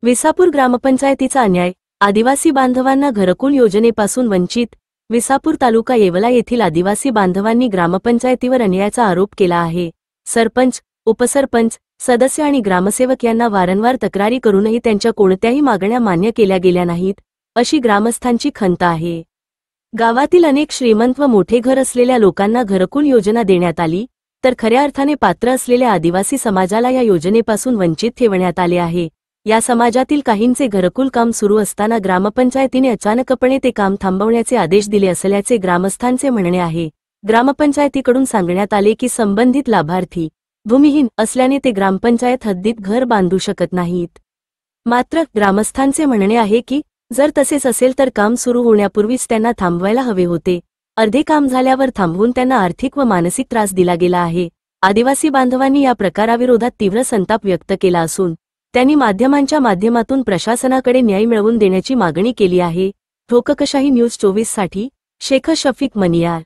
विसापूर ग्रामपंचायतीचा अन्याय, आदिवासी बांधवांना घरकुल योजनेपासून वंचित. विसापूर तालुका येवला येथील आदिवासी बांधवांनी ग्रामपंचायतीवर अन्यायाचा आरोप केला आहे. सरपंच, उपसरपंच, सदस्य आणि ग्रामसेवक यांना वारंवार तक्रारी करूनही त्यांच्या कोणत्याही मागण्या मान्य केल्या गेल्या नाहीत, अशी ग्रामस्थांची खंत आहे. गावातील अनेक श्रीमंत व मोठे घर असलेल्या लोकांना घरकुल योजना देण्यात आली, तर खऱ्या अर्थाने पात्र असलेल्या आदिवासी समाजाला या योजनेपासून वंचित ठेवण्यात आले आहे. या समाजातील काहींचे घरकुल काम सुरू असताना ग्रामपंचायतीने अचानकपणे ते काम थांबवण्याचे आदेश दिले असल्याचे ग्रामस्थांचे म्हणणे आहे. ग्रामपंचायतीकडून सांगण्यात आले की संबंधित लाभार्थी भूमिहीन असल्याने ते ग्रामपंचायत हद्दीत घर बांधू शकत नाहीत. मात्र ग्रामस्थांचे म्हणणे आहे की जर तसेच असेल तर काम सुरू होण्यापूर्वीच त्यांना थांबवायला हवे होते. अर्धे काम झाल्यावर थांबवून त्यांना आर्थिक व मानसिक त्रास दिला गेला आहे. आदिवासी बांधवांनी या प्रकाराविरोधात तीव्र संताप व्यक्त केला असून त्यांनी माध्यमांच्या माध्यमातून प्रशासनाकडे न्याय मिळवून देण्याची मागणी केली आहे. ठोककशाही न्यूज 24 साठी शेख शफीक मनियार.